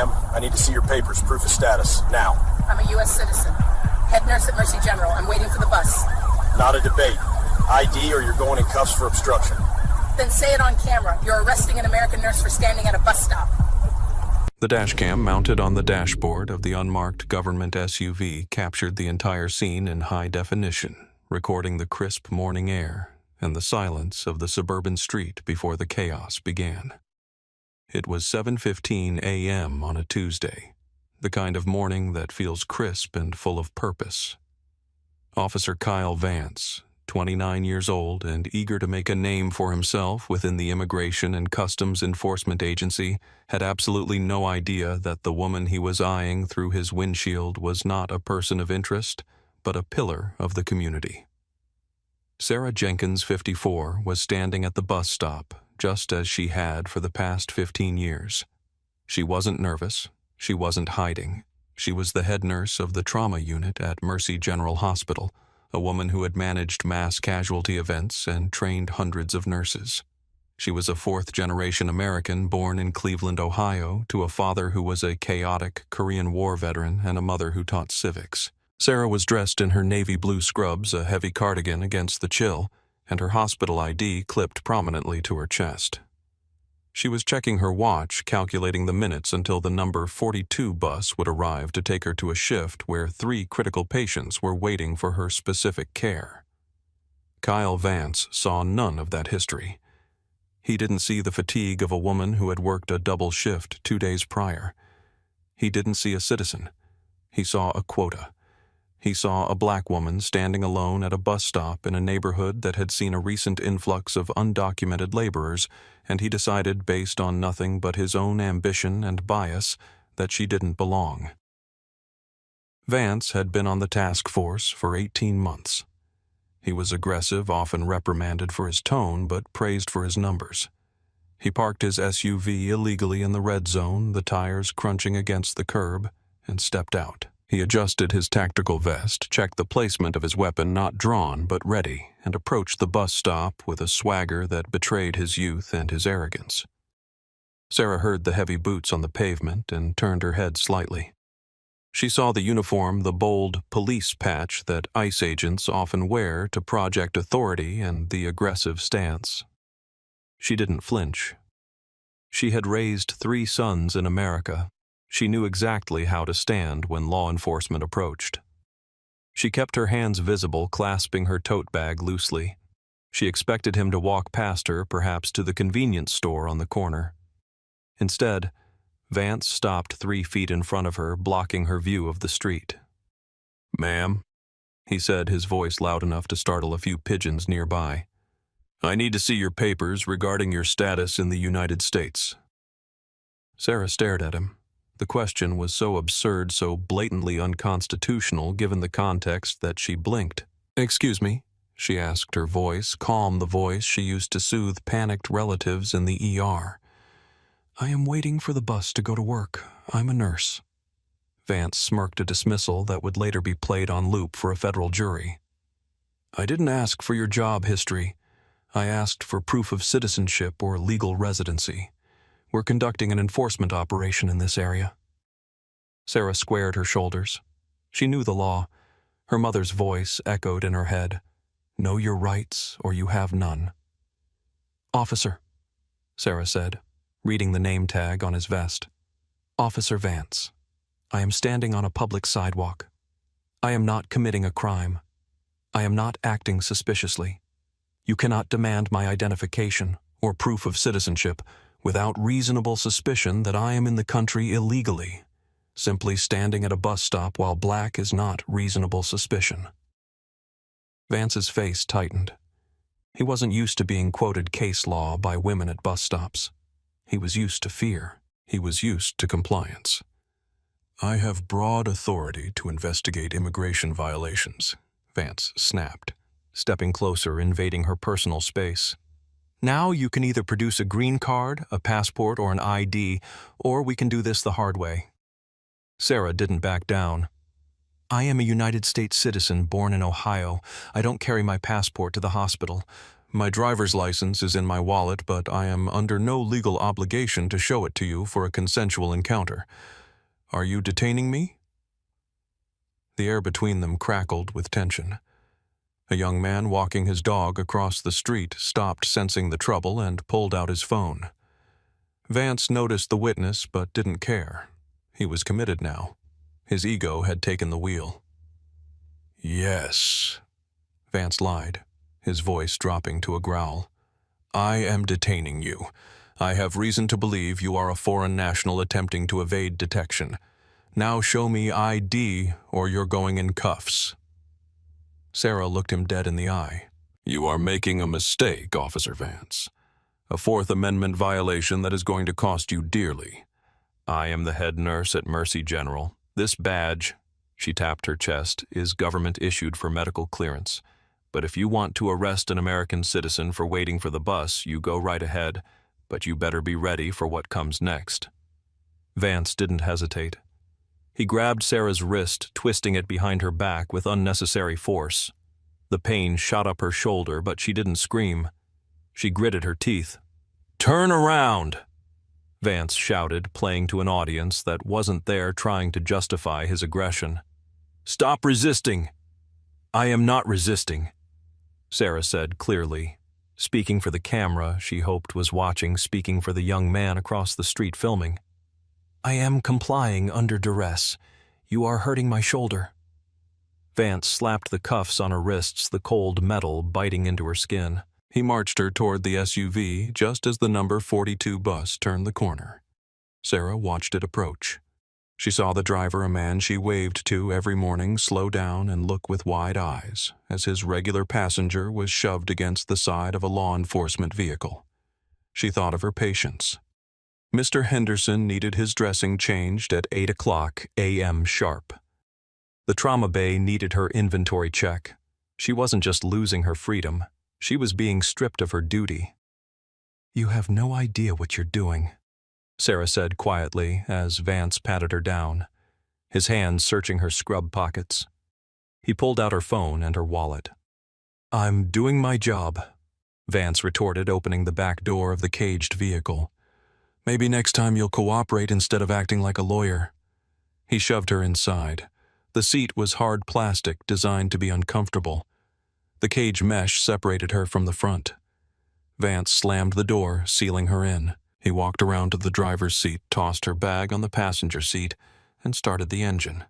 Ma'am, I need to see your papers, proof of status, now. I'm a U.S. citizen. Head nurse at Mercy General. I'm waiting for the bus. Not a debate. ID or you're going in cuffs for obstruction. Then say it on camera. You're arresting an American nurse for standing at a bus stop. The dashcam mounted on the dashboard of the unmarked government SUV captured the entire scene in high definition, recording the crisp morning air and the silence of the suburban street before the chaos began. It was 7:15 a.m. on a Tuesday, the kind of morning that feels crisp and full of purpose. Officer Kyle Vance, 29 years old and eager to make a name for himself within the Immigration and Customs Enforcement Agency, had absolutely no idea that the woman he was eyeing through his windshield was not a person of interest, but a pillar of the community. Sarah Jenkins, 54, was standing at the bus stop, just as she had for the past 15 years. She wasn't nervous. She wasn't hiding. She was the head nurse of the trauma unit at Mercy General Hospital, a woman who had managed mass casualty events and trained hundreds of nurses. She was a fourth-generation American born in Cleveland, Ohio, to a father who was a chaotic Korean War veteran and a mother who taught civics. Sarah was dressed in her navy blue scrubs, a heavy cardigan against the chill, and her hospital ID clipped prominently to her chest. She was checking her watch, calculating the minutes until the number 42 bus would arrive to take her to a shift where 3 critical patients were waiting for her specific care. Kyle Vance saw none of that history. He didn't see the fatigue of a woman who had worked a double shift 2 days prior. He didn't see a citizen. He saw a quota. He saw a black woman standing alone at a bus stop in a neighborhood that had seen a recent influx of undocumented laborers, and he decided, based on nothing but his own ambition and bias, that she didn't belong. Vance had been on the task force for 18 months. He was aggressive, often reprimanded for his tone, but praised for his numbers. He parked his SUV illegally in the red zone, the tires crunching against the curb, and stepped out. He adjusted his tactical vest, checked the placement of his weapon not drawn but ready, and approached the bus stop with a swagger that betrayed his youth and his arrogance. Sarah heard the heavy boots on the pavement and turned her head slightly. She saw the uniform, the bold police patch that ICE agents often wear to project authority, and the aggressive stance. She didn't flinch. She had raised 3 sons in America. She knew exactly how to stand when law enforcement approached. She kept her hands visible, clasping her tote bag loosely. She expected him to walk past her, perhaps to the convenience store on the corner. Instead, Vance stopped 3 feet in front of her, blocking her view of the street. "Ma'am," he said, his voice loud enough to startle a few pigeons nearby. "I need to see your papers regarding your status in the United States." Sarah stared at him. The question was so absurd, so blatantly unconstitutional given the context that she blinked. "Excuse me?" she asked, her voice calm, the voice she used to soothe panicked relatives in the ER. "I am waiting for the bus to go to work. I'm a nurse." Vance smirked a dismissal that would later be played on loop for a federal jury. "I didn't ask for your job history. I asked for proof of citizenship or legal residency. We're conducting an enforcement operation in this area." Sarah squared her shoulders. She knew the law. Her mother's voice echoed in her head. "Know your rights, or you have none." "Officer," Sarah said, reading the name tag on his vest. "Officer Vance. I am standing on a public sidewalk. I am not committing a crime. I am not acting suspiciously. You cannot demand my identification or proof of citizenship without reasonable suspicion that I am in the country illegally. Simply standing at a bus stop while black is not reasonable suspicion." Vance's face tightened. He wasn't used to being quoted case law by women at bus stops. He was used to fear. He was used to compliance. "I have broad authority to investigate immigration violations," Vance snapped, stepping closer, invading her personal space. "Now you can either produce a green card, a passport, or an ID, or we can do this the hard way." Sarah didn't back down. "I am a United States citizen born in Ohio. I don't carry my passport to the hospital. My driver's license is in my wallet, but I am under no legal obligation to show it to you for a consensual encounter. Are you detaining me?" The air between them crackled with tension. A young man walking his dog across the street stopped, sensing the trouble, and pulled out his phone. Vance noticed the witness but didn't care. He was committed now. His ego had taken the wheel. "Yes," Vance lied, his voice dropping to a growl. "I am detaining you. I have reason to believe you are a foreign national attempting to evade detection. Now show me ID or you're going in cuffs." Sarah looked him dead in the eye. "You are making a mistake, Officer Vance. A Fourth Amendment violation that is going to cost you dearly. I am the head nurse at Mercy General. This badge," she tapped her chest, "is government issued for medical clearance. But if you want to arrest an American citizen for waiting for the bus, you go right ahead, but you better be ready for what comes next." Vance didn't hesitate. He grabbed Sarah's wrist, twisting it behind her back with unnecessary force. The pain shot up her shoulder, but she didn't scream. She gritted her teeth. "Turn around!" Vance shouted, playing to an audience that wasn't there trying to justify his aggression. "Stop resisting!" "I am not resisting," Sarah said clearly. Speaking for the camera she hoped was watching, speaking for the young man across the street filming. "I am complying under duress. You are hurting my shoulder." Vance slapped the cuffs on her wrists, the cold metal biting into her skin. He marched her toward the SUV just as the number 42 bus turned the corner. Sarah watched it approach. She saw the driver, a man she waved to every morning, slow down and look with wide eyes as his regular passenger was shoved against the side of a law enforcement vehicle. She thought of her patients. Mr. Henderson needed his dressing changed at 8 a.m. sharp. The trauma bay needed her inventory check. She wasn't just losing her freedom. She was being stripped of her duty. "You have no idea what you're doing," Sarah said quietly as Vance patted her down, his hands searching her scrub pockets. He pulled out her phone and her wallet. "I'm doing my job," Vance retorted, opening the back door of the caged vehicle. "Maybe next time you'll cooperate instead of acting like a lawyer." He shoved her inside. The seat was hard plastic, designed to be uncomfortable. The cage mesh separated her from the front. Vance slammed the door, sealing her in. He walked around to the driver's seat, tossed her bag on the passenger seat, and started the engine.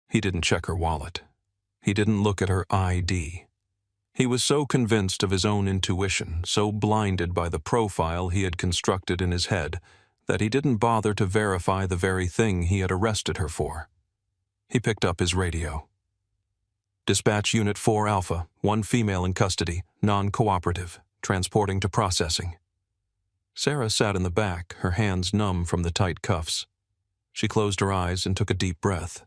He didn't check her wallet. He didn't look at her ID. He was so convinced of his own intuition, so blinded by the profile he had constructed in his head, that he didn't bother to verify the very thing he had arrested her for. He picked up his radio. "Dispatch Unit 4 Alpha, 1 female in custody, non-cooperative, transporting to processing." Sarah sat in the back, her hands numb from the tight cuffs. She closed her eyes and took a deep breath.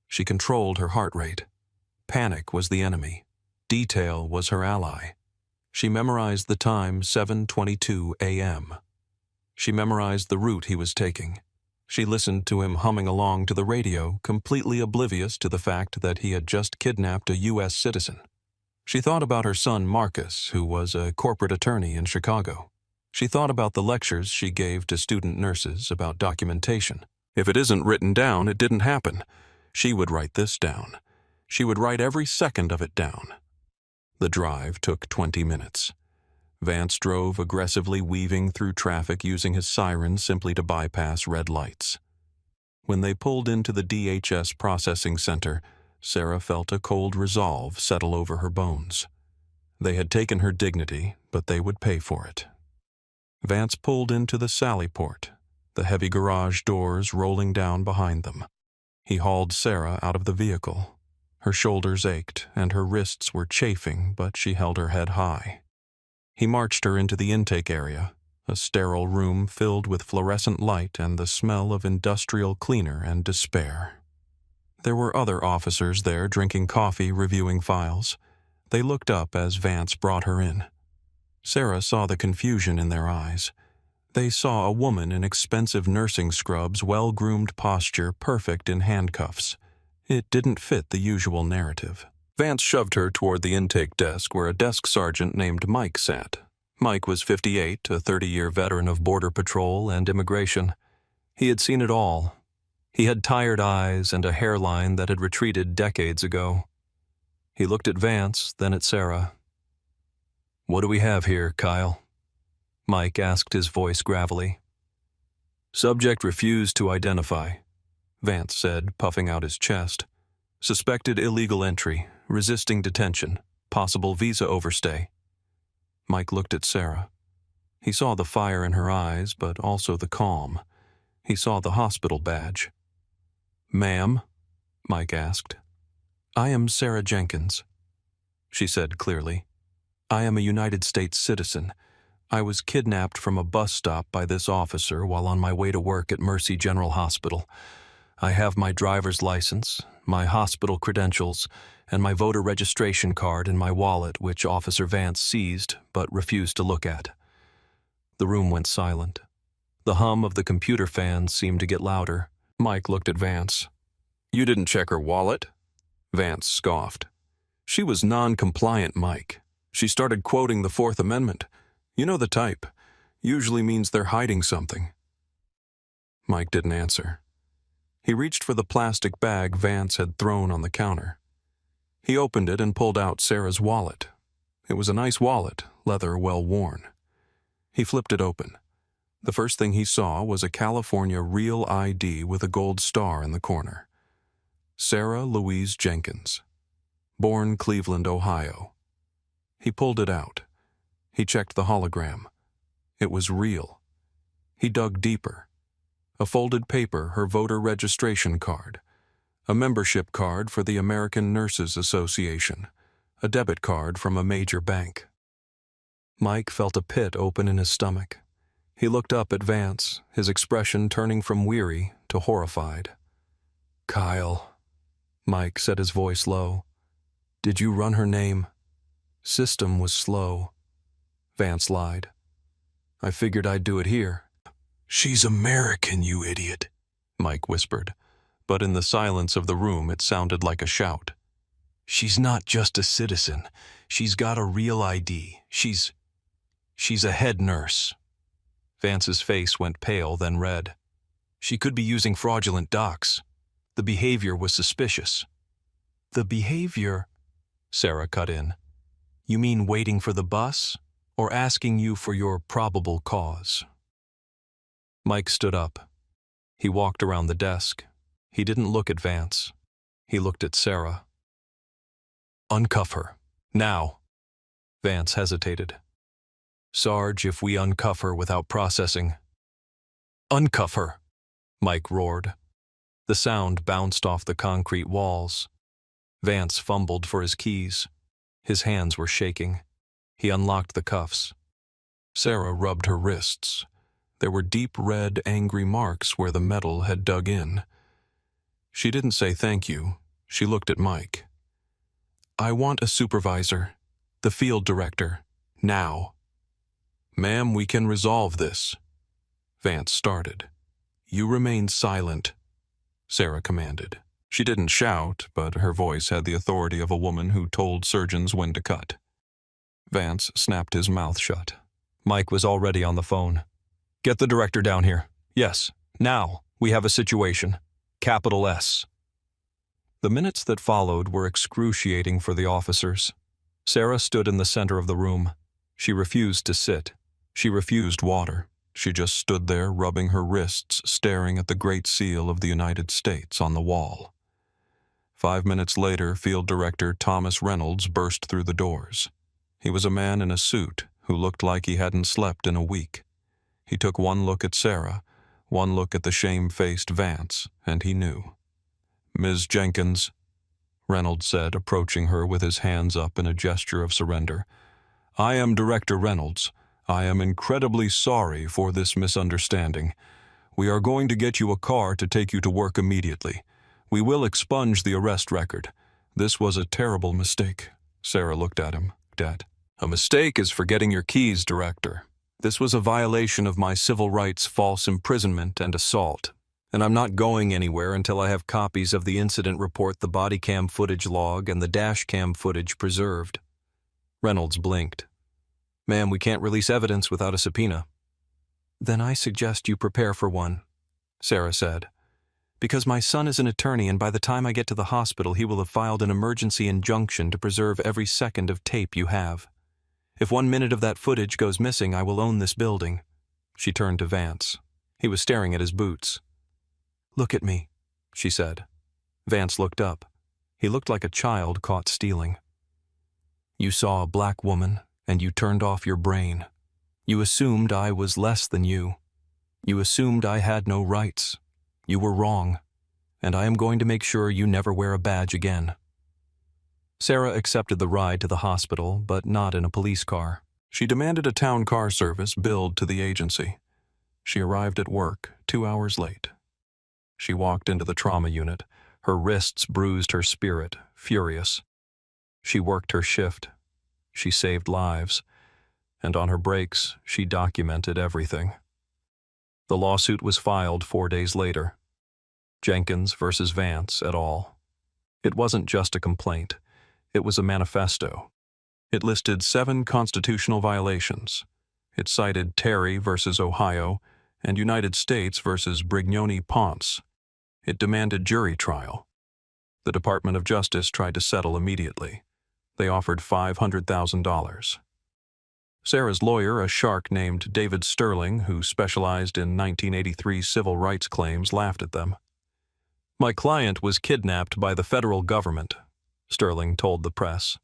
She controlled her heart rate. Panic was the enemy. Detail was her ally. She memorized the time, 7:22 a.m. She memorized the route he was taking. She listened to him humming along to the radio, completely oblivious to the fact that he had just kidnapped a U.S. citizen. She thought about her son Marcus, who was a corporate attorney in Chicago. She thought about the lectures she gave to student nurses about documentation. If it isn't written down, it didn't happen. She would write this down. She would write every second of it down. The drive took 20 minutes. Vance drove aggressively, weaving through traffic using his siren simply to bypass red lights. When they pulled into the DHS processing center, Sarah felt a cold resolve settle over her bones. They had taken her dignity, but they would pay for it. Vance pulled into the sally port, the heavy garage doors rolling down behind them. He hauled Sarah out of the vehicle. Her shoulders ached and her wrists were chafing, but she held her head high. He marched her into the intake area, a sterile room filled with fluorescent light and the smell of industrial cleaner and despair. There were other officers there drinking coffee, reviewing files. They looked up as Vance brought her in. Sarah saw the confusion in their eyes. They saw a woman in expensive nursing scrubs, well-groomed posture, perfect in handcuffs. It didn't fit the usual narrative. Vance shoved her toward the intake desk where a desk sergeant named Mike sat. Mike was 58, a 30-year veteran of Border Patrol and immigration. He had seen it all. He had tired eyes and a hairline that had retreated decades ago. He looked at Vance, then at Sarah. "What do we have here, Kyle?" Mike asked, his voice gravelly. "Subject refused to identify," Vance said, puffing out his chest. "Suspected illegal entry, resisting detention, possible visa overstay." Mike looked at Sarah. He saw the fire in her eyes, but also the calm. He saw the hospital badge. "Ma'am?" Mike asked. "I am Sarah Jenkins," she said clearly. "I am a United States citizen. I was kidnapped from a bus stop by this officer while on my way to work at Mercy General Hospital. I have my driver's license, my hospital credentials, and my voter registration card in my wallet, which Officer Vance seized but refused to look at." The room went silent. The hum of the computer fans seemed to get louder. Mike looked at Vance. "You didn't check her wallet?" Vance scoffed. "She was non-compliant, Mike. She started quoting the Fourth Amendment. You know the type. Usually means they're hiding something." Mike didn't answer. He reached for the plastic bag Vance had thrown on the counter. He opened it and pulled out Sarah's wallet. It was a nice wallet, leather well worn. He flipped it open. The first thing he saw was a California Real ID with a gold star in the corner. Sarah Louise Jenkins. Born Cleveland, Ohio. He pulled it out. He checked the hologram. It was real. He dug deeper. A folded paper, her voter registration card. A membership card for the American Nurses Association. A debit card from a major bank. Mike felt a pit open in his stomach. He looked up at Vance, his expression turning from weary to horrified. "Kyle," Mike said, his voice low. "Did you run her name?" "System was slow," Vance lied. "I figured I'd do it here." "She's American, you idiot," Mike whispered, but in the silence of the room it sounded like a shout. "She's not just a citizen. She's got a real ID. She's a head nurse." Vance's face went pale, then red. "She could be using fraudulent docs. The behavior was suspicious." "The behavior?" Sarah cut in. "You mean waiting for the bus, or asking you for your probable cause?" Mike stood up. He walked around the desk. He didn't look at Vance. He looked at Sarah. "Uncuff her. Now." Vance hesitated. "Sarge, if we uncuff her without processing—" "Uncuff her!" Mike roared. The sound bounced off the concrete walls. Vance fumbled for his keys. His hands were shaking. He unlocked the cuffs. Sarah rubbed her wrists. There were deep red, angry marks where the metal had dug in. She didn't say thank you. She looked at Mike. "I want a supervisor. The field director. Now." "Ma'am, we can resolve this." Vance started. "You remain silent," Sarah commanded. She didn't shout, but her voice had the authority of a woman who told surgeons when to cut. Vance snapped his mouth shut. Mike was already on the phone. "Get the director down here. Yes, now. We have a situation. Capital S." The minutes that followed were excruciating for the officers. Sarah stood in the center of the room. She refused to sit. She refused water. She just stood there, rubbing her wrists, staring at the Great Seal of the United States on the wall. 5 minutes later, Field Director Thomas Reynolds burst through the doors. He was a man in a suit who looked like he hadn't slept in a week. He took one look at Sarah, one look at the shame-faced Vance, and he knew. "Ms. Jenkins," Reynolds said, approaching her with his hands up in a gesture of surrender. "I am Director Reynolds. I am incredibly sorry for this misunderstanding. We are going to get you a car to take you to work immediately. We will expunge the arrest record. This was a terrible mistake." Sarah looked at him, dead. "A mistake is forgetting your keys, Director. This was a violation of my civil rights, false imprisonment, and assault. And I'm not going anywhere until I have copies of the incident report, the body cam footage log, and the dash cam footage preserved. Reynolds blinked. Ma'am, we can't release evidence without a subpoena. Then I suggest you prepare for one, Sarah said. Because my son is an attorney, and by the time I get to the hospital, he will have filed an emergency injunction to preserve every second of tape you have. If 1 minute of that footage goes missing, I will own this building. She turned to Vance. He was staring at his boots. Look at me, she said. Vance looked up. He looked like a child caught stealing. You saw a black woman, and you turned off your brain. You assumed I was less than you. You assumed I had no rights. You were wrong, and I am going to make sure you never wear a badge again. Sarah accepted the ride to the hospital, but not in a police car. She demanded a town car service billed to the agency. She arrived at work 2 hours late. She walked into the trauma unit. Her wrists bruised her spirit, furious. She worked her shift. She saved lives. And on her breaks, she documented everything. The lawsuit was filed 4 days later. Jenkins versus Vance et al. It wasn't just a complaint. It was a manifesto. It listed 7 constitutional violations. It cited Terry versus Ohio and United States versus Brignoni-Ponce. It demanded jury trial. The Department of Justice tried to settle immediately. They offered $500,000. Sarah's lawyer, a shark named David Sterling, who specialized in 1983 civil rights claims, laughed at them. My client was kidnapped by the federal government, Sterling told the press.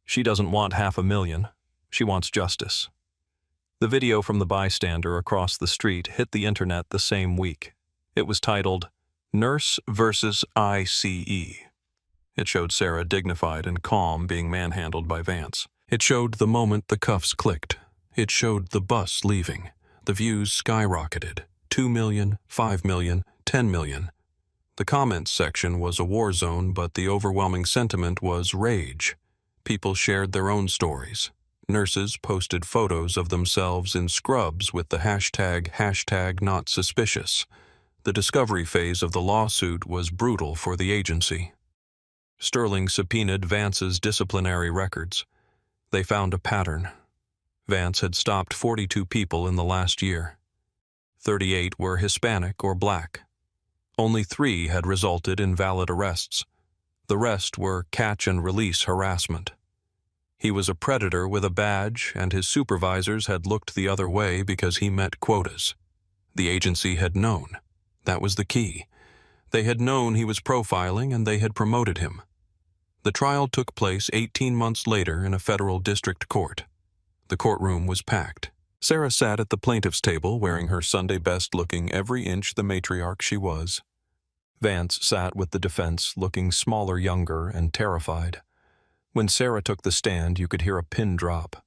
She doesn't want $500,000. She wants justice. The video from the bystander across the street hit the internet the same week. It was titled, Nurse versus ICE. It showed Sarah dignified and calm being manhandled by Vance. It showed the moment the cuffs clicked. It showed the bus leaving. The views skyrocketed. 2 million, 5 million, 10 million. The comments section was a war zone, but the overwhelming sentiment was rage. People shared their own stories. Nurses posted photos of themselves in scrubs with the hashtag #NotSuspicious. The discovery phase of the lawsuit was brutal for the agency. Sterling subpoenaed Vance's disciplinary records. They found a pattern. Vance had stopped 42 people in the last year. 38 were Hispanic or black. Only 3 had resulted in valid arrests. The rest were catch-and-release harassment. He was a predator with a badge, and his supervisors had looked the other way because he met quotas. The agency had known. That was the key. They had known he was profiling, and they had promoted him. The trial took place 18 months later in a federal district court. The courtroom was packed. Sarah sat at the plaintiff's table wearing her Sunday best, looking every inch the matriarch she was. Vance sat with the defense, looking smaller, younger, and terrified. When Sarah took the stand, you could hear a pin drop.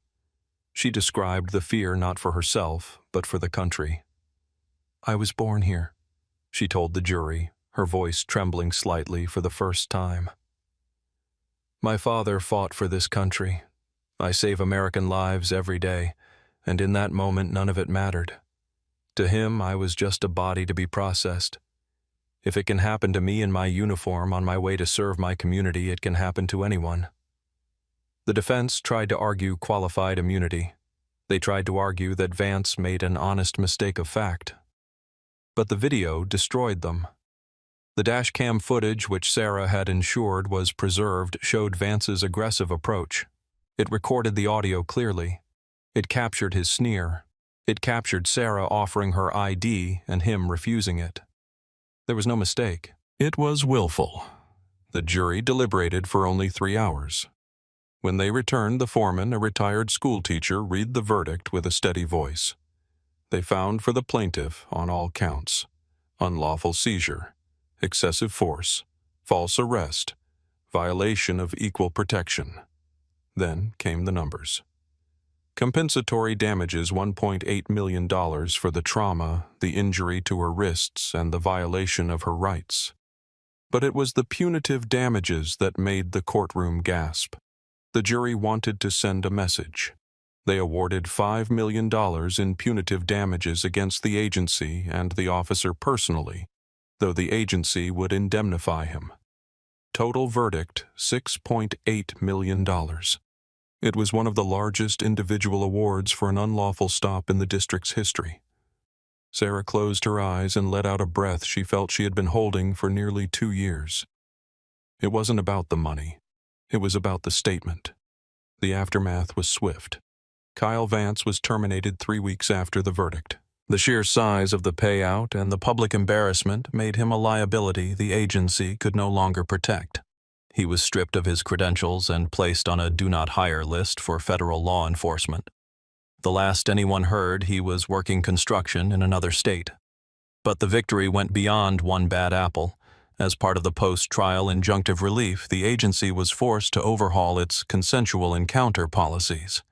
She described the fear not for herself, but for the country. I was born here, she told the jury, her voice trembling slightly for the first time. My father fought for this country. I save American lives every day, and in that moment none of it mattered. To him, I was just a body to be processed. If it can happen to me in my uniform on my way to serve my community, it can happen to anyone. The defense tried to argue qualified immunity. They tried to argue that Vance made an honest mistake of fact. But the video destroyed them. The dash cam footage which Sarah had ensured was preserved showed Vance's aggressive approach. It recorded the audio clearly. It captured his sneer. It captured Sarah offering her ID and him refusing it. There was no mistake. It was willful. The jury deliberated for only 3 hours. When they returned, the foreman, a retired schoolteacher, read the verdict with a steady voice. They found for the plaintiff on all counts: unlawful seizure, excessive force, false arrest, violation of equal protection. Then came the numbers. Compensatory damages $1.8 million for the trauma, the injury to her wrists, and the violation of her rights. But it was the punitive damages that made the courtroom gasp. The jury wanted to send a message. They awarded $5 million in punitive damages against the agency and the officer personally, though the agency would indemnify him. Total verdict, $6.8 million. It was one of the largest individual awards for an unlawful stop in the district's history. Sarah closed her eyes and let out a breath she felt she had been holding for nearly 2 years. It wasn't about the money. It was about the statement. The aftermath was swift. Kyle Vance was terminated 3 weeks after the verdict. The sheer size of the payout and the public embarrassment made him a liability the agency could no longer protect. He was stripped of his credentials and placed on a do-not-hire list for federal law enforcement. The last anyone heard, he was working construction in another state. But the victory went beyond one bad apple. As part of the post-trial injunctive relief, the agency was forced to overhaul its consensual encounter policies.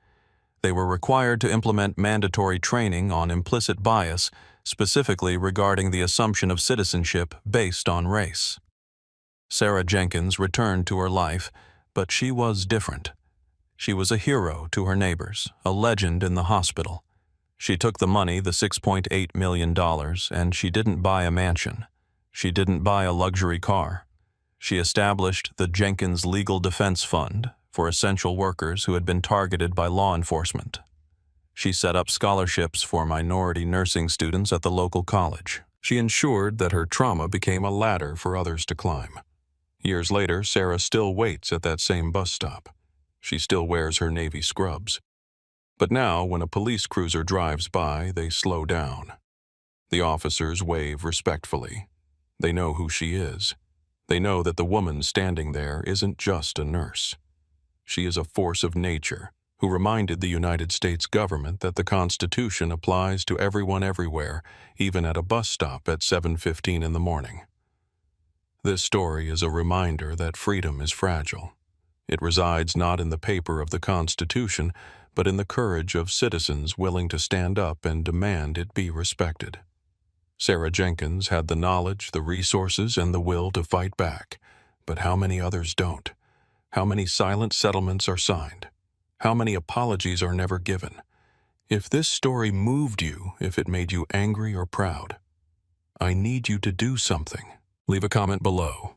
They were required to implement mandatory training on implicit bias, specifically regarding the assumption of citizenship based on race. Sarah Jenkins returned to her life, but she was different. She was a hero to her neighbors, a legend in the hospital. She took the money, the $6.8 million, and she didn't buy a mansion. She didn't buy a luxury car. She established the Jenkins Legal Defense Fund for essential workers who had been targeted by law enforcement. She set up scholarships for minority nursing students at the local college. She ensured that her trauma became a ladder for others to climb. Years later, Sarah still waits at that same bus stop. She still wears her Navy scrubs. But now, when a police cruiser drives by, they slow down. The officers wave respectfully. They know who she is. They know that the woman standing there isn't just a nurse. She is a force of nature who reminded the United States government that the Constitution applies to everyone everywhere, even at a bus stop at 7:15 in the morning. This story is a reminder that freedom is fragile. It resides not in the paper of the Constitution, but in the courage of citizens willing to stand up and demand it be respected. Sarah Jenkins had the knowledge, the resources, and the will to fight back. But how many others don't? How many silent settlements are signed? How many apologies are never given? If this story moved you, if it made you angry or proud, I need you to do something. Leave a comment below.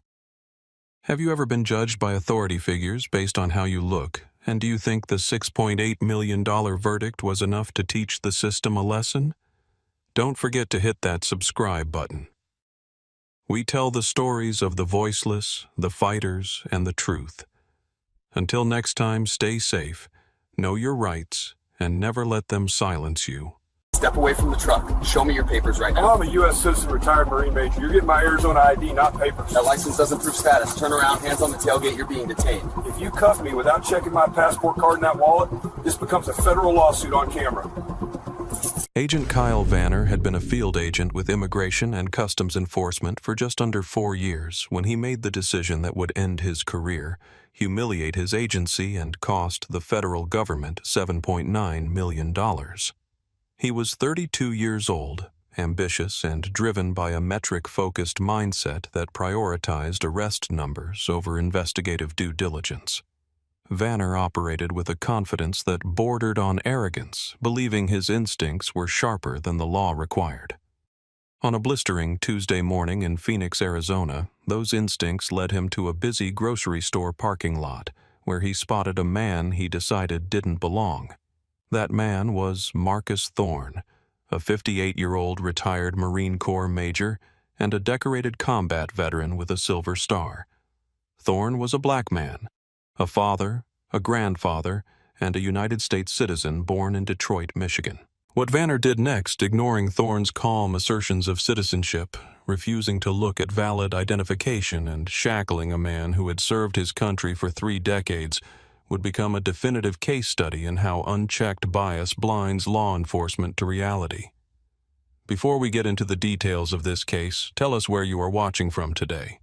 Have you ever been judged by authority figures based on how you look, and do you think the $6.8 million verdict was enough to teach the system a lesson? Don't forget to hit that subscribe button. We tell the stories of the voiceless, the fighters, and the truth. Until next time, stay safe, know your rights, and never let them silence you. Step away from the truck. Show me your papers right now. I'm a U.S. citizen, retired Marine Major. You're getting my Arizona ID, not papers. That license doesn't prove status. Turn around, hands on the tailgate, you're being detained. If you cuff me without checking my passport card in that wallet, this becomes a federal lawsuit on camera. Agent Kyle Vanner had been a field agent with Immigration and Customs Enforcement for just under 4 years when he made the decision that would end his career, humiliate his agency, and cost the federal government $7.9 million. He was 32 years old, ambitious and driven by a metric-focused mindset that prioritized arrest numbers over investigative due diligence. Vanner operated with a confidence that bordered on arrogance, believing his instincts were sharper than the law required. On a blistering Tuesday morning in Phoenix, Arizona, those instincts led him to a busy grocery store parking lot, where he spotted a man he decided didn't belong. That man was Marcus Thorne, a 58-year-old retired Marine Corps major and a decorated combat veteran with a Silver Star. Thorne was a black man, a father, a grandfather, and a United States citizen born in Detroit, Michigan. What Vanner did next, ignoring Thorne's calm assertions of citizenship, refusing to look at valid identification, and shackling a man who had served his country for 3 decades, would become a definitive case study in how unchecked bias blinds law enforcement to reality. Before we get into the details of this case, tell us where you are watching from today.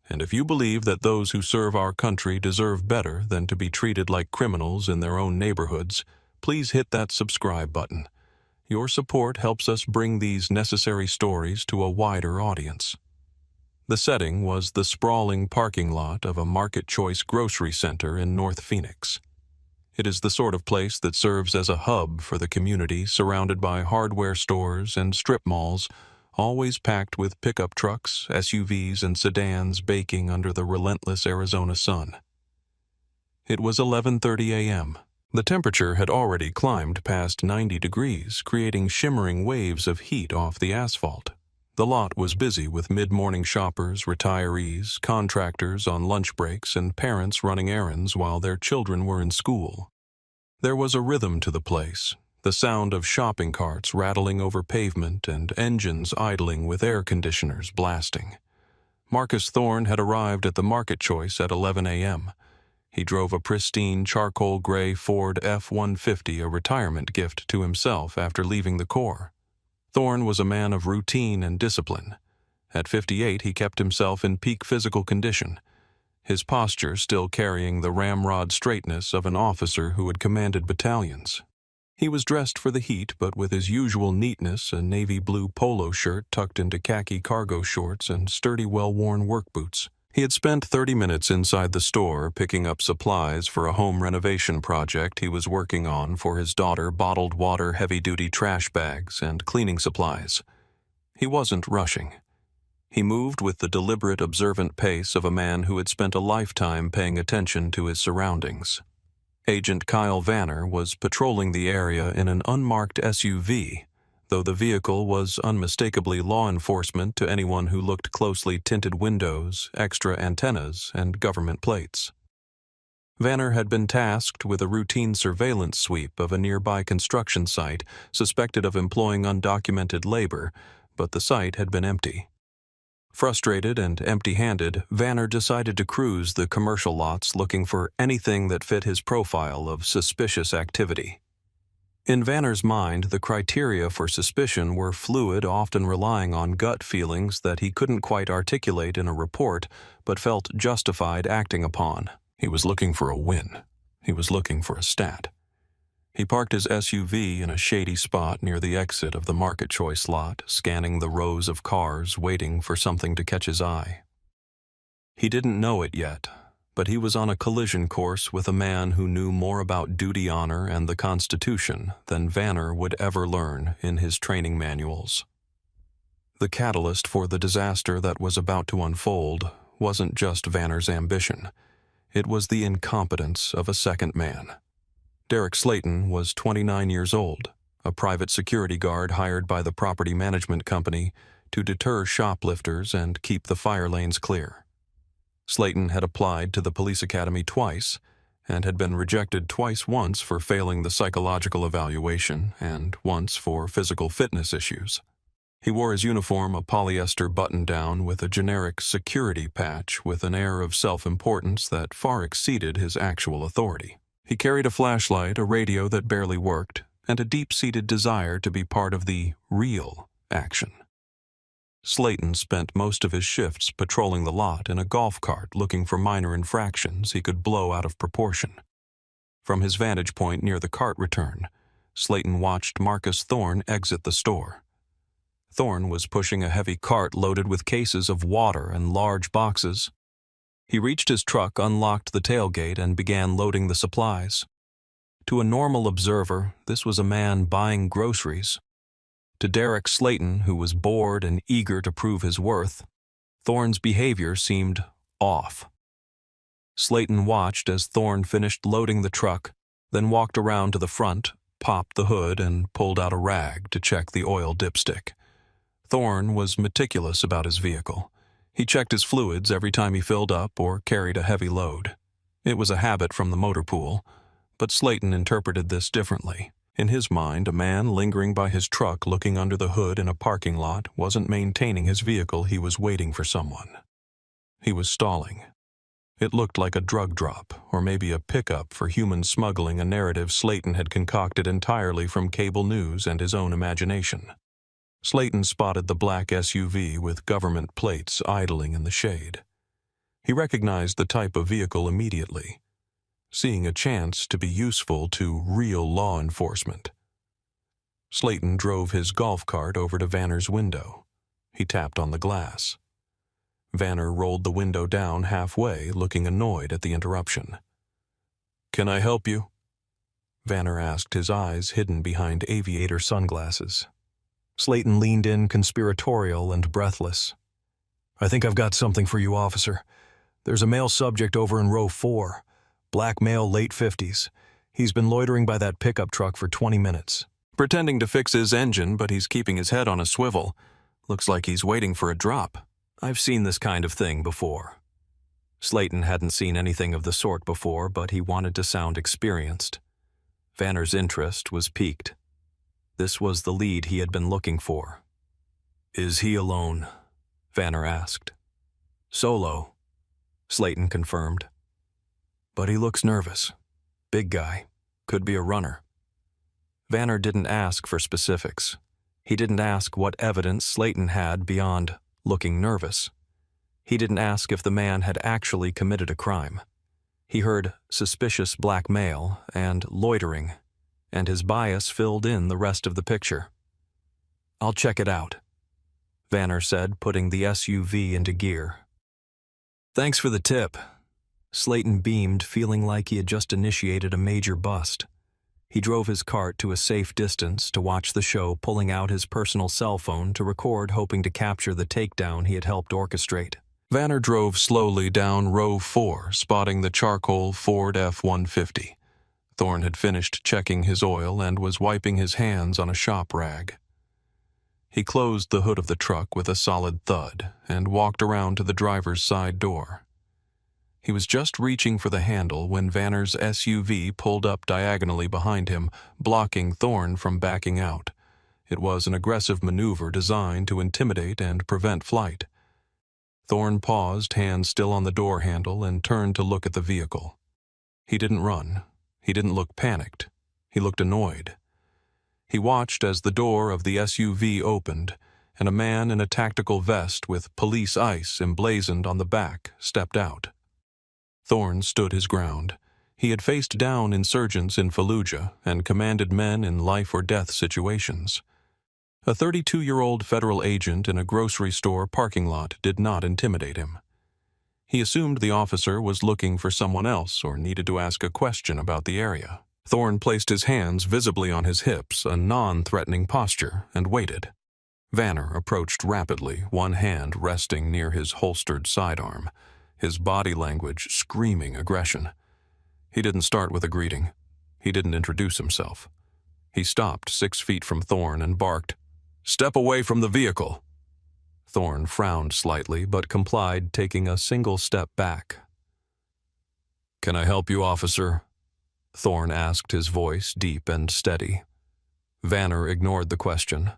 And if you believe that those who serve our country deserve better than to be treated like criminals in their own neighborhoods, please hit that subscribe button. Your support helps us bring these necessary stories to a wider audience. The setting was the sprawling parking lot of a Market Choice grocery center in North Phoenix. It is the sort of place that serves as a hub for the community, surrounded by hardware stores and strip malls, always packed with pickup trucks, SUVs, and sedans baking under the relentless Arizona sun. It was 11:30 a.m. The temperature had already climbed past 90 degrees, creating shimmering waves of heat off the asphalt. The lot was busy with mid-morning shoppers, retirees, contractors on lunch breaks, and parents running errands while their children were in school. There was a rhythm to the place, the sound of shopping carts rattling over pavement and engines idling with air conditioners blasting. Marcus Thorne had arrived at the Market Choice at 11 a.m. He drove a pristine charcoal gray Ford F-150, a retirement gift to himself after leaving the Corps. Thorne was a man of routine and discipline. At 58, he kept himself in peak physical condition, his posture still carrying the ramrod straightness of an officer who had commanded battalions. He was dressed for the heat, but with his usual neatness, a navy blue polo shirt tucked into khaki cargo shorts and sturdy, well-worn work boots. He had spent 30 minutes inside the store picking up supplies for a home renovation project he was working on for his daughter, bottled water, heavy-duty trash bags, and cleaning supplies. He wasn't rushing. He moved with the deliberate, observant pace of a man who had spent a lifetime paying attention to his surroundings. Agent Kyle Vanner was patrolling the area in an unmarked SUV, though the vehicle was unmistakably law enforcement to anyone who looked closely tinted windows, extra antennas, and government plates. Vanner had been tasked with a routine surveillance sweep of a nearby construction site suspected of employing undocumented labor, but the site had been empty. Frustrated and empty-handed, Vanner decided to cruise the commercial lots looking for anything that fit his profile of suspicious activity. In Vanner's mind, the criteria for suspicion were fluid, often relying on gut feelings that he couldn't quite articulate in a report, but felt justified acting upon. He was looking for a win. He was looking for a stat. He parked his SUV in a shady spot near the exit of the Market Choice lot, scanning the rows of cars, waiting for something to catch his eye. He didn't know it yet, but he was on a collision course with a man who knew more about duty honor and the Constitution than Vanner would ever learn in his training manuals. The catalyst for the disaster that was about to unfold wasn't just Vanner's ambition. It was the incompetence of a second man. Derek Slayton was 29 years old, a private security guard hired by the property management company to deter shoplifters and keep the fire lanes clear. Slayton had applied to the police academy twice and had been rejected twice, once for failing the psychological evaluation and once for physical fitness issues. He wore his uniform, a polyester button-down with a generic security patch, with an air of self-importance that far exceeded his actual authority. He carried a flashlight, a radio that barely worked, and a deep-seated desire to be part of the real action. Slayton spent most of his shifts patrolling the lot in a golf cart looking for minor infractions he could blow out of proportion. From his vantage point near the cart return, Slayton watched Marcus Thorne exit the store. Thorne was pushing a heavy cart loaded with cases of water and large boxes. He reached his truck, unlocked the tailgate, and began loading the supplies. To a normal observer, this was a man buying groceries. To Derek Slayton, who was bored and eager to prove his worth, Thorne's behavior seemed off. Slayton watched as Thorne finished loading the truck, then walked around to the front, popped the hood, and pulled out a rag to check the oil dipstick. Thorne was meticulous about his vehicle. He checked his fluids every time he filled up or carried a heavy load. It was a habit from the motor pool, but Slayton interpreted this differently. In his mind, a man lingering by his truck looking under the hood in a parking lot wasn't maintaining his vehicle, he was waiting for someone. He was stalling. It looked like a drug drop, or maybe a pickup for human smuggling, a narrative Slayton had concocted entirely from cable news and his own imagination. Slayton spotted the black SUV with government plates idling in the shade. He recognized the type of vehicle immediately, seeing a chance to be useful to real law enforcement. Slayton drove his golf cart over to Vanner's window. He tapped on the glass. Vanner rolled the window down halfway, looking annoyed at the interruption. "Can I help you?" Vanner asked, his eyes hidden behind aviator sunglasses. Slayton leaned in conspiratorial and breathless. "I think I've got something for you, officer. There's a male subject over in row 4. Black male, late 50s. He's been loitering by that pickup truck for 20 minutes. Pretending to fix his engine, but he's keeping his head on a swivel. Looks like he's waiting for a drop. I've seen this kind of thing before." Slayton hadn't seen anything of the sort before, but he wanted to sound experienced. Vanner's interest was piqued. This was the lead he had been looking for. "Is he alone?" Vanner asked. "Solo," Slayton confirmed. "But he looks nervous. Big guy. Could be a runner." Vanner didn't ask for specifics. He didn't ask what evidence Slayton had beyond looking nervous. He didn't ask if the man had actually committed a crime. He heard suspicious black male and loitering, and his bias filled in the rest of the picture. "I'll check it out," Vanner said, putting the SUV into gear. "Thanks for the tip." Slayton beamed, feeling like he had just initiated a major bust. He drove his cart to a safe distance to watch the show, pulling out his personal cell phone to record, hoping to capture the takedown he had helped orchestrate. Vanner drove slowly down row 4, spotting the charcoal Ford F-150. Thorne had finished checking his oil and was wiping his hands on a shop rag. He closed the hood of the truck with a solid thud and walked around to the driver's side door. He was just reaching for the handle when Vanner's SUV pulled up diagonally behind him, blocking Thorne from backing out. It was an aggressive maneuver designed to intimidate and prevent flight. Thorne paused, hands still on the door handle, and turned to look at the vehicle. He didn't run. He didn't look panicked. He looked annoyed. He watched as the door of the SUV opened, and a man in a tactical vest with police ice emblazoned on the back stepped out. Thorne stood his ground. He had faced down insurgents in Fallujah and commanded men in life-or-death situations. A 32-year-old federal agent in a grocery store parking lot did not intimidate him. He assumed the officer was looking for someone else or needed to ask a question about the area. Thorne placed his hands visibly on his hips, a non-threatening posture, and waited. Vanner approached rapidly, one hand resting near his holstered sidearm, his body language screaming aggression. He didn't start with a greeting. He didn't introduce himself. He stopped 6 feet from Thorne and barked, "Step away from the vehicle." Thorne frowned slightly, but complied, taking a single step back. "Can I help you, officer?" Thorne asked, his voice deep and steady. Vanner ignored the question.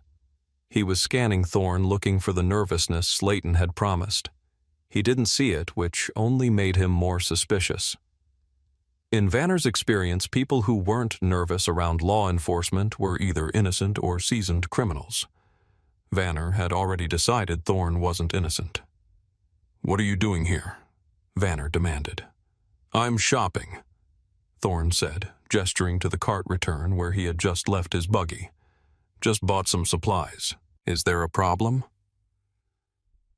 He was scanning Thorne, looking for the nervousness Slayton had promised. He didn't see it, which only made him more suspicious. In Vanner's experience, people who weren't nervous around law enforcement were either innocent or seasoned criminals. Vanner had already decided Thorne wasn't innocent. "What are you doing here?" Vanner demanded. "I'm shopping," Thorne said, gesturing to the cart return where he had just left his buggy. "Just bought some supplies. Is there a problem?"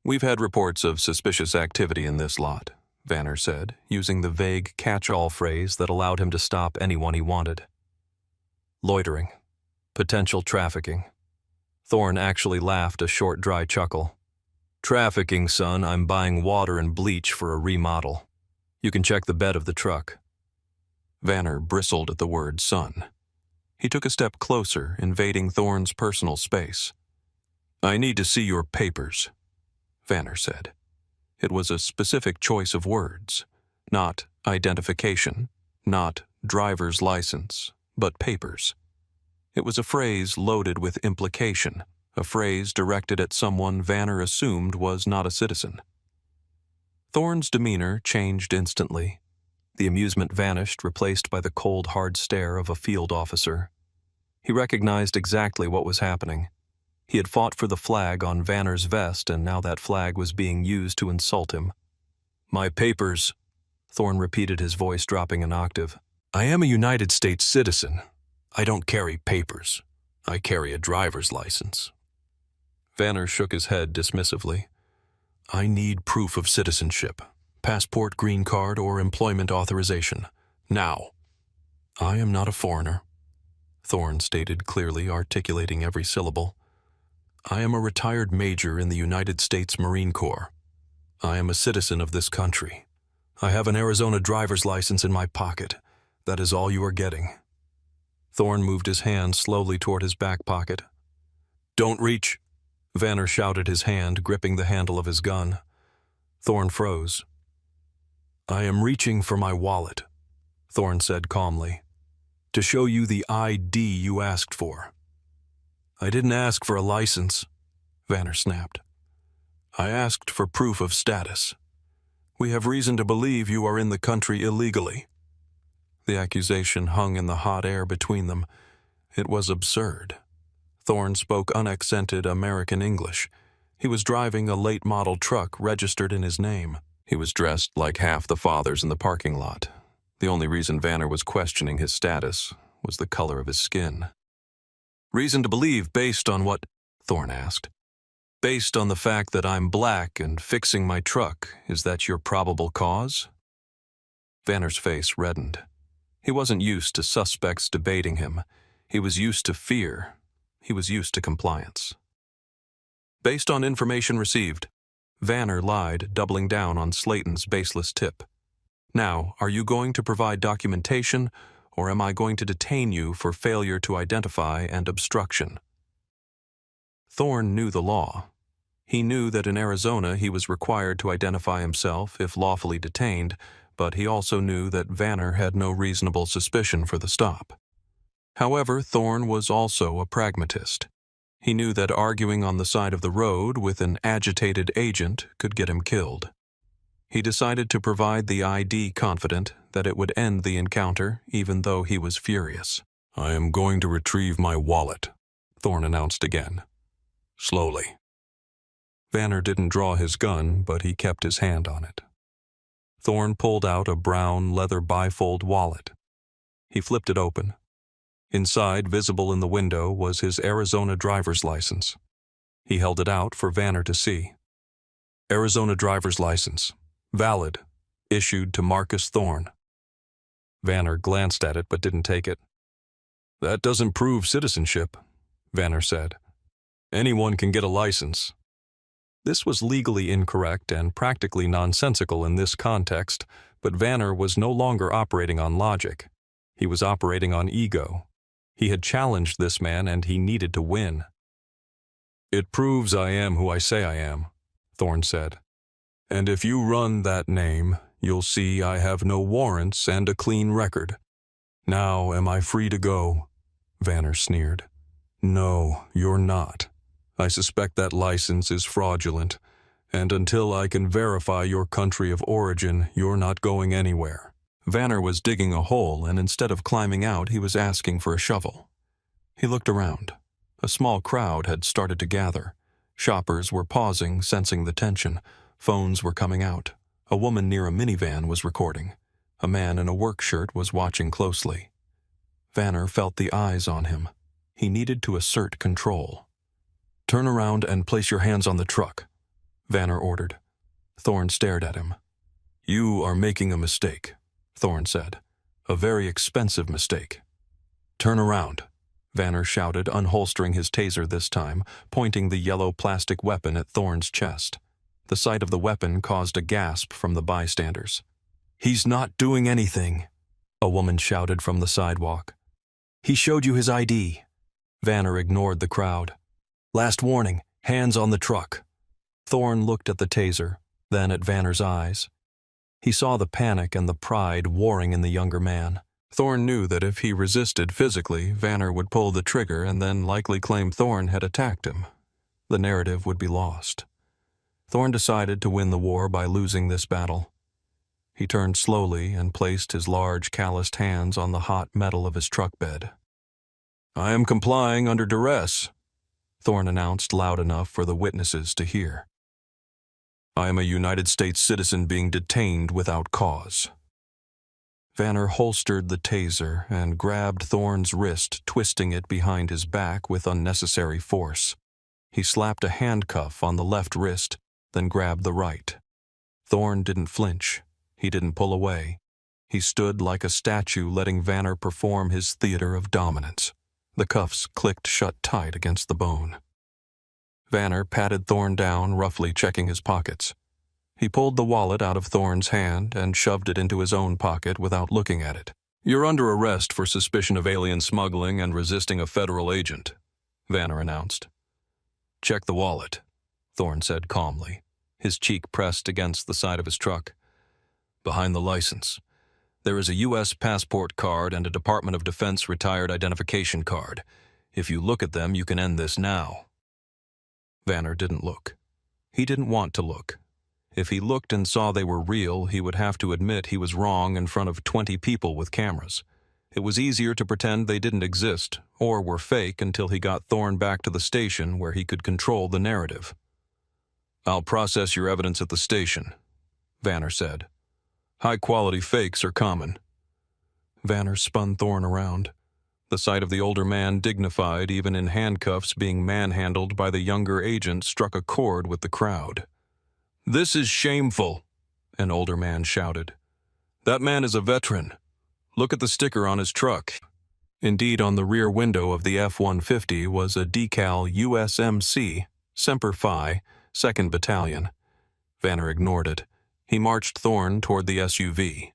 "We've had reports of suspicious activity in this lot," Vanner said, using the vague catch-all phrase that allowed him to stop anyone he wanted. "Loitering. Potential trafficking." Thorne actually laughed a short, dry chuckle. "Trafficking, son, I'm buying water and bleach for a remodel. You can check the bed of the truck." Vanner bristled at the word son. He took a step closer, invading Thorne's personal space. "I need to see your papers," Vanner said. It was a specific choice of words. Not identification, not driver's license, but papers. It was a phrase loaded with implication, a phrase directed at someone Vanner assumed was not a citizen. Thorne's demeanor changed instantly. The amusement vanished, replaced by the cold, hard stare of a field officer. He recognized exactly what was happening. He had fought for the flag on Vanner's vest, and now that flag was being used to insult him. "My papers," Thorne repeated, his voice dropping an octave. "I am a United States citizen. I don't carry papers. I carry a driver's license." Vanner shook his head dismissively. "I need proof of citizenship. Passport, green card, or employment authorization. Now." "I am not a foreigner," Thorne stated clearly, articulating every syllable. I am a retired major in the United States Marine Corps. I am a citizen of this country. I have an Arizona driver's license in my pocket. That is all you are getting. Thorne moved his hand slowly toward his back pocket. Don't reach! Vanner shouted, his hand gripping the handle of his gun. Thorne froze. I am reaching for my wallet, Thorne said calmly, to show you the ID you asked for. I didn't ask for a license, Vanner snapped. I asked for proof of status. We have reason to believe you are in the country illegally. The accusation hung in the hot air between them. It was absurd. Thorne spoke unaccented American English. He was driving a late-model truck registered in his name. He was dressed like half the fathers in the parking lot. The only reason Vanner was questioning his status was the color of his skin. Reason to believe based on what? Thorne asked. Based on the fact that I'm black and fixing my truck, is that your probable cause? Vanner's face reddened. He wasn't used to suspects debating him. He was used to fear. He was used to compliance. Based on information received, Vanner lied, doubling down on Slayton's baseless tip. Now, are you going to provide documentation, or am I going to detain you for failure to identify and obstruction? Thorne knew the law. He knew that in Arizona he was required to identify himself if lawfully detained, but he also knew that Vanner had no reasonable suspicion for the stop. However, Thorne was also a pragmatist. He knew that arguing on the side of the road with an agitated agent could get him killed. He decided to provide the ID confident that it would end the encounter, even though he was furious. I am going to retrieve my wallet, Thorne announced again. Slowly. Vanner didn't draw his gun, but he kept his hand on it. Thorne pulled out a brown leather bifold wallet. He flipped it open. Inside, visible in the window, was his Arizona driver's license. He held it out for Vanner to see. Arizona driver's license. Valid. Issued to Marcus Thorne. Vanner glanced at it but didn't take it. That doesn't prove citizenship, Vanner said. Anyone can get a license. This was legally incorrect and practically nonsensical in this context, but Vanner was no longer operating on logic. He was operating on ego. He had challenged this man and he needed to win. It proves I am who I say I am, Thorne said. And if you run that name, you'll see I have no warrants and a clean record. Now am I free to go? Vanner sneered. No, you're not. I suspect that license is fraudulent, and until I can verify your country of origin, you're not going anywhere. Vanner was digging a hole, and instead of climbing out, he was asking for a shovel. He looked around. A small crowd had started to gather. Shoppers were pausing, sensing the tension. Phones were coming out. A woman near a minivan was recording. A man in a work shirt was watching closely. Vanner felt the eyes on him. He needed to assert control. Turn around and place your hands on the truck, Vanner ordered. Thorne stared at him. You are making a mistake, Thorne said. A very expensive mistake. Turn around, Vanner shouted, unholstering his taser this time, pointing the yellow plastic weapon at Thorne's chest. The sight of the weapon caused a gasp from the bystanders. He's not doing anything, a woman shouted from the sidewalk. He showed you his ID. Vanner ignored the crowd. Last warning, hands on the truck. Thorne looked at the taser, then at Vanner's eyes. He saw the panic and the pride warring in the younger man. Thorne knew that if he resisted physically, Vanner would pull the trigger and then likely claim Thorne had attacked him. The narrative would be lost. Thorne decided to win the war by losing this battle. He turned slowly and placed his large, calloused hands on the hot metal of his truck bed. I am complying under duress, Thorne announced loud enough for the witnesses to hear. I am a United States citizen being detained without cause. Vanner holstered the taser and grabbed Thorne's wrist, twisting it behind his back with unnecessary force. He slapped a handcuff on the left wrist, then grabbed the right. Thorne didn't flinch. He didn't pull away. He stood like a statue, letting Vanner perform his theater of dominance. The cuffs clicked shut tight against the bone. Vanner patted Thorne down, roughly checking his pockets. He pulled the wallet out of Thorne's hand and shoved it into his own pocket without looking at it. "You're under arrest for suspicion of alien smuggling and resisting a federal agent," Vanner announced. "Check the wallet," Thorne said calmly, his cheek pressed against the side of his truck. "Behind the license, there is a U.S. passport card and a Department of Defense retired identification card. If you look at them, you can end this now." Vanner didn't look. He didn't want to look. If he looked and saw they were real, he would have to admit he was wrong in front of 20 people with cameras. It was easier to pretend they didn't exist or were fake until he got Thorne back to the station where he could control the narrative. "I'll process your evidence at the station," Vanner said. "High-quality fakes are common." Vanner spun Thorne around. The sight of the older man, dignified even in handcuffs, being manhandled by the younger agent struck a chord with the crowd. "This is shameful," an older man shouted. "That man is a veteran. Look at the sticker on his truck." Indeed, on the rear window of the F-150 was a decal USMC, Semper Fi, 2nd Battalion. Vanner ignored it. He marched Thorne toward the SUV.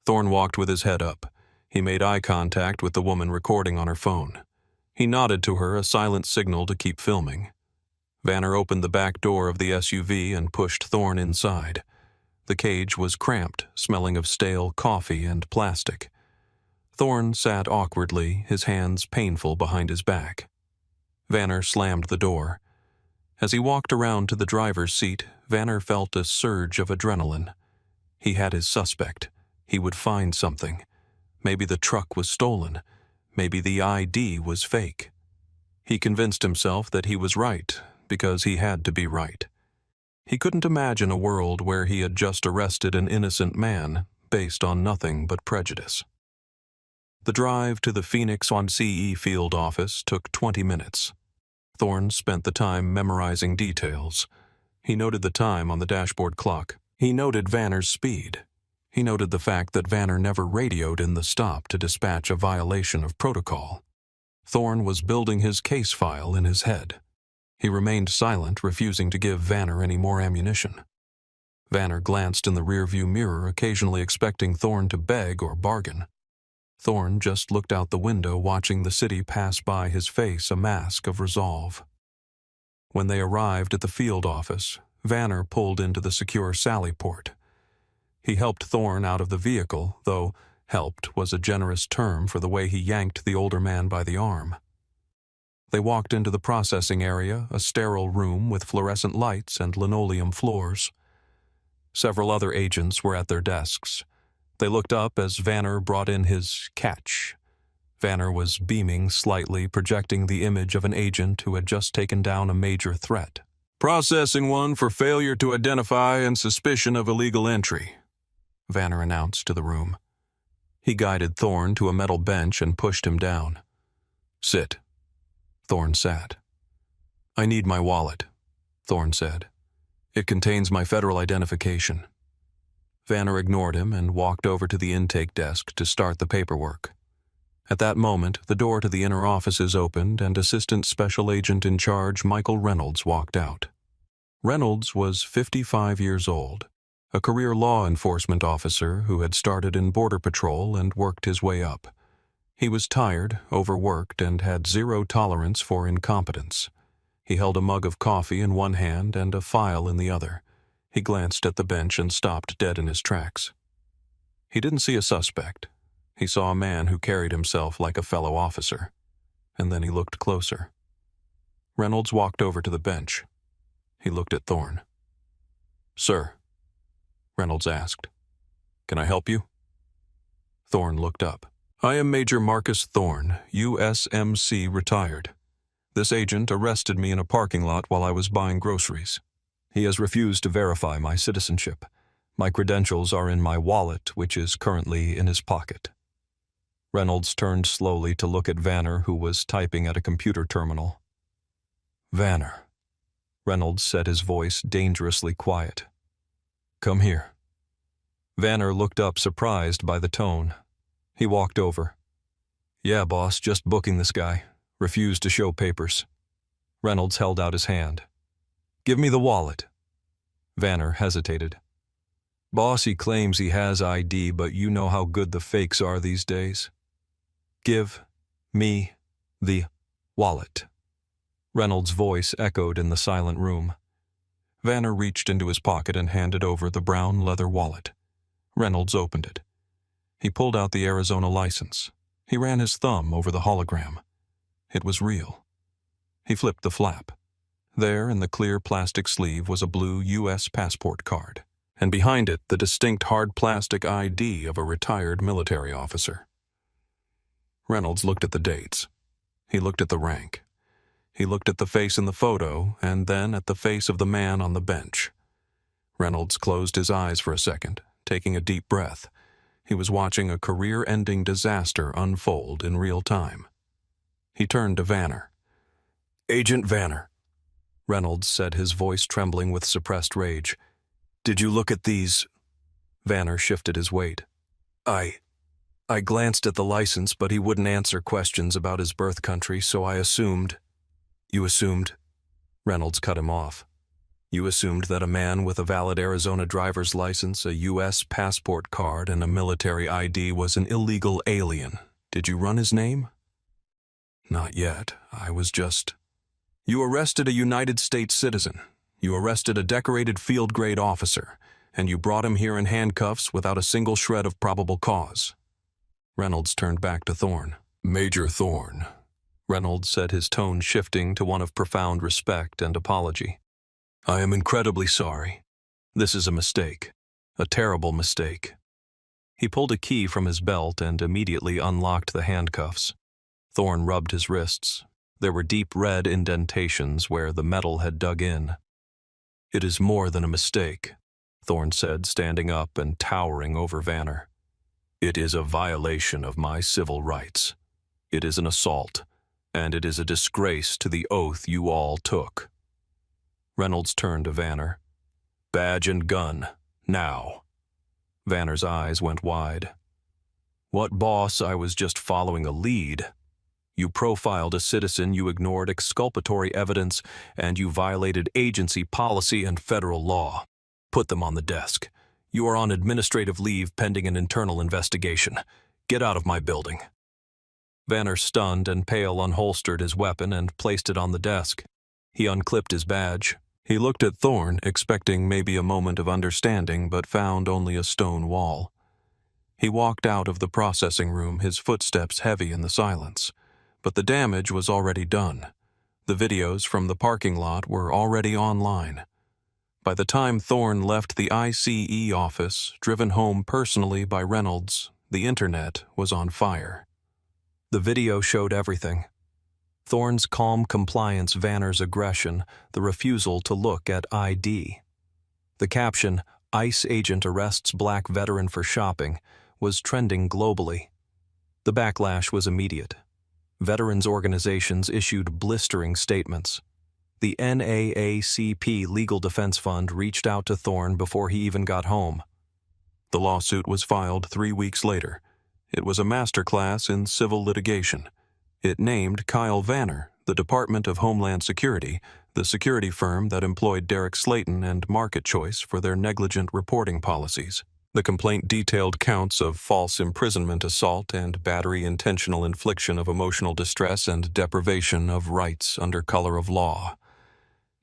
Thorne walked with his head up. He made eye contact with the woman recording on her phone. He nodded to her, a silent signal to keep filming. Vanner opened the back door of the SUV and pushed Thorne inside. The cage was cramped, smelling of stale coffee and plastic. Thorne sat awkwardly, his hands painful behind his back. Vanner slammed the door. As he walked around to the driver's seat, Vanner felt a surge of adrenaline. He had his suspect. He would find something. Maybe the truck was stolen. Maybe the ID was fake. He convinced himself that he was right, because he had to be right. He couldn't imagine a world where he had just arrested an innocent man based on nothing but prejudice. The drive to the Phoenix-on-CE field office took 20 minutes. Thorne spent the time memorizing details. He noted the time on the dashboard clock. He noted Vanner's speed. He noted the fact that Vanner never radioed in the stop to dispatch a violation of protocol. Thorne was building his case file in his head. He remained silent, refusing to give Vanner any more ammunition. Vanner glanced in the rearview mirror, occasionally expecting Thorne to beg or bargain. Thorne just looked out the window, watching the city pass by his face, a mask of resolve. When they arrived at the field office, Vanner pulled into the secure sally port. He helped Thorne out of the vehicle, though helped was a generous term for the way he yanked the older man by the arm. They walked into the processing area, a sterile room with fluorescent lights and linoleum floors. Several other agents were at their desks. They looked up as Vanner brought in his catch. Vanner was beaming slightly, projecting the image of an agent who had just taken down a major threat. "Processing one for failure to identify and suspicion of illegal entry," Vanner announced to the room. He guided Thorne to a metal bench and pushed him down. "Sit." Thorne sat. "I need my wallet," Thorne said. "It contains my federal identification." Vanner ignored him and walked over to the intake desk to start the paperwork. At that moment, the door to the inner offices opened and Assistant Special Agent in Charge Michael Reynolds walked out. Reynolds was 55 years old, a career law enforcement officer who had started in Border Patrol and worked his way up. He was tired, overworked, and had zero tolerance for incompetence. He held a mug of coffee in one hand and a file in the other. He glanced at the bench and stopped dead in his tracks. He didn't see a suspect. He saw a man who carried himself like a fellow officer. And then he looked closer. Reynolds walked over to the bench. He looked at Thorne. "Sir," Reynolds asked, "can I help you?" Thorne looked up. "I am Major Marcus Thorne, USMC retired. This agent arrested me in a parking lot while I was buying groceries. He has refused to verify my citizenship. My credentials are in my wallet, which is currently in his pocket." Reynolds turned slowly to look at Vanner, who was typing at a computer terminal. "Vanner," Reynolds said, his voice dangerously quiet. "Come here." Vanner looked up, surprised by the tone. He walked over. "Yeah, boss, just booking this guy. Refused to show papers." Reynolds held out his hand. "Give me the wallet." Vanner hesitated. "Boss, he claims he has ID, but you know how good the fakes are these days. Give me the wallet." Reynolds' voice echoed in the silent room. Vanner reached into his pocket and handed over the brown leather wallet. Reynolds opened it. He pulled out the Arizona license. He ran his thumb over the hologram. It was real. He flipped the flap. There, in the clear plastic sleeve, was a blue U.S. passport card, and behind it the distinct hard plastic ID of a retired military officer. Reynolds looked at the dates. He looked at the rank. He looked at the face in the photo, and then at the face of the man on the bench. Reynolds closed his eyes for a second, taking a deep breath. He was watching a career-ending disaster unfold in real time. He turned to Vanner. "Agent Vanner," Reynolds said, his voice trembling with suppressed rage. "Did you look at these?" Vanner shifted his weight. I glanced at the license, but he wouldn't answer questions about his birth country, so I assumed." "You assumed?" Reynolds cut him off. "You assumed that a man with a valid Arizona driver's license, a U.S. passport card, and a military ID was an illegal alien. Did you run his name?" "Not yet. I was just..." "You arrested a United States citizen. You arrested a decorated field-grade officer, and you brought him here in handcuffs without a single shred of probable cause." Reynolds turned back to Thorne. "Major Thorne," Reynolds said, his tone shifting to one of profound respect and apology. "I am incredibly sorry. This is a mistake. A terrible mistake." He pulled a key from his belt and immediately unlocked the handcuffs. Thorne rubbed his wrists. There were deep red indentations where the metal had dug in. "It is more than a mistake," Thorne said, standing up and towering over Vanner. "It is a violation of my civil rights. It is an assault, and it is a disgrace to the oath you all took." Reynolds turned to Vanner. "Badge and gun, now." Vanner's eyes went wide. "What, boss? I was just following a lead. You profiled a citizen, you ignored exculpatory evidence, and you violated agency policy and federal law. Put them on the desk. You are on administrative leave pending an internal investigation. Get out of my building." Vanner, stunned and pale, unholstered his weapon and placed it on the desk. He unclipped his badge. He looked at Thorne, expecting maybe a moment of understanding, but found only a stone wall. He walked out of the processing room, his footsteps heavy in the silence. But the damage was already done. The videos from the parking lot were already online. By the time Thorne left the ICE office, driven home personally by Reynolds, the internet was on fire. The video showed everything. Thorne's calm compliance, Vanner's aggression, the refusal to look at ID. The caption, "ICE agent arrests black veteran for shopping," was trending globally. The backlash was immediate. Veterans organizations issued blistering statements. The NAACP Legal Defense Fund reached out to Thorne before he even got home. The lawsuit was filed 3 weeks later. It was a masterclass in civil litigation. It named Kyle Vanner, the Department of Homeland Security, the security firm that employed Derek Slayton and Market Choice for their negligent reporting policies. The complaint detailed counts of false imprisonment, assault, and battery, intentional infliction of emotional distress, and deprivation of rights under color of law.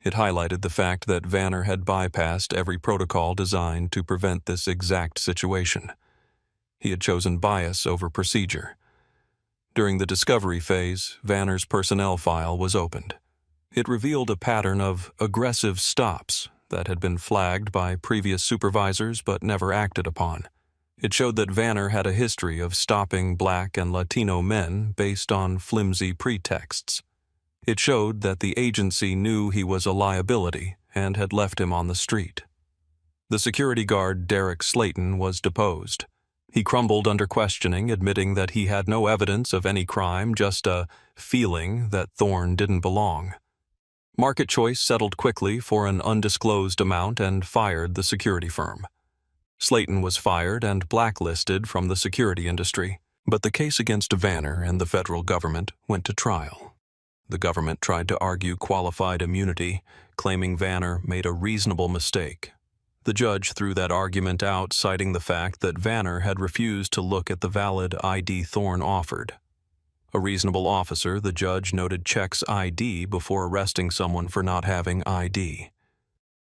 It highlighted the fact that Vanner had bypassed every protocol designed to prevent this exact situation. He had chosen bias over procedure. During the discovery phase, Vanner's personnel file was opened. It revealed a pattern of aggressive stops that had been flagged by previous supervisors but never acted upon. It showed that Vanner had a history of stopping Black and Latino men based on flimsy pretexts. It showed that the agency knew he was a liability and had left him on the street. The security guard, Derek Slayton, was deposed. He crumbled under questioning, admitting that he had no evidence of any crime, just a feeling that Thorne didn't belong. Market Choice settled quickly for an undisclosed amount and fired the security firm. Slayton was fired and blacklisted from the security industry, but the case against Vanner and the federal government went to trial. The government tried to argue qualified immunity, claiming Vanner made a reasonable mistake. The judge threw that argument out, citing the fact that Vanner had refused to look at the valid ID Thorne offered. A reasonable officer, the judge noted, checks ID before arresting someone for not having ID.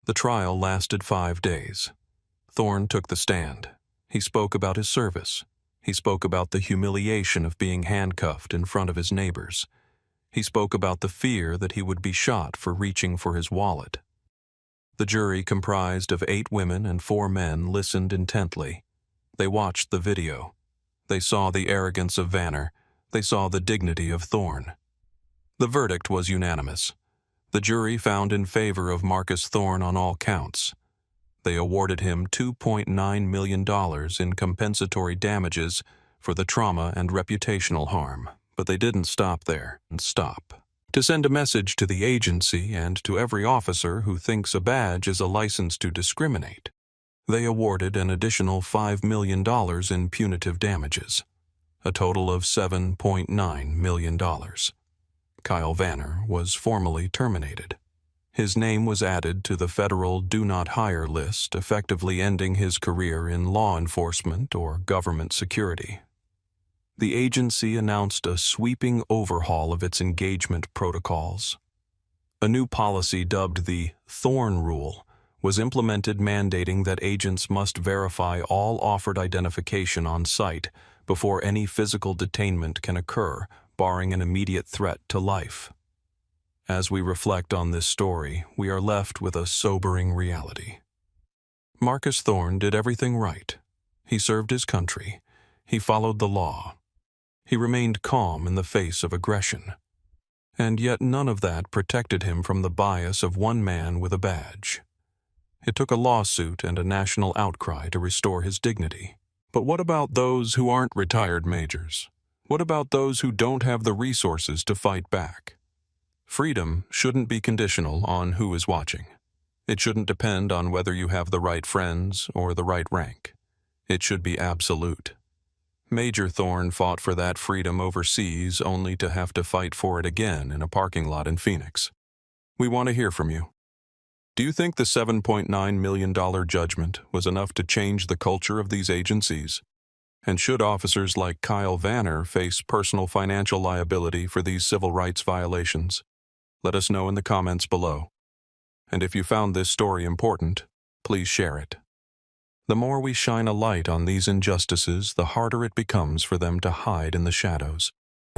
The trial lasted 5 days. Thorne took the stand. He spoke about his service. He spoke about the humiliation of being handcuffed in front of his neighbors. He spoke about the fear that he would be shot for reaching for his wallet. The jury, comprised of 8 women and 4 men, listened intently. They watched the video. They saw the arrogance of Vanner. They saw the dignity of Thorne. The verdict was unanimous. The jury found in favor of Marcus Thorne on all counts. They awarded him $2.9 million in compensatory damages for the trauma and reputational harm. But they didn't stop there. To send a message to the agency and to every officer who thinks a badge is a license to discriminate, they awarded an additional $5 million in punitive damages, a total of $7.9 million. Kyle Vanner was formally terminated. His name was added to the federal do not hire list, effectively ending his career in law enforcement or government security. The agency announced a sweeping overhaul of its engagement protocols. A new policy dubbed the Thorne Rule was implemented, mandating that agents must verify all offered identification on site before any physical detainment can occur, barring an immediate threat to life. As we reflect on this story, we are left with a sobering reality. Marcus Thorne did everything right. He served his country. He followed the law. He remained calm in the face of aggression. And yet none of that protected him from the bias of one man with a badge. It took a lawsuit and a national outcry to restore his dignity. But what about those who aren't retired majors? What about those who don't have the resources to fight back? Freedom shouldn't be conditional on who is watching. It shouldn't depend on whether you have the right friends or the right rank. It should be absolute. Major Thorne fought for that freedom overseas only to have to fight for it again in a parking lot in Phoenix. We want to hear from you. Do you think the $7.9 million judgment was enough to change the culture of these agencies? And should officers like Kyle Vanner face personal financial liability for these civil rights violations? Let us know in the comments below. And if you found this story important, please share it. The more we shine a light on these injustices, the harder it becomes for them to hide in the shadows.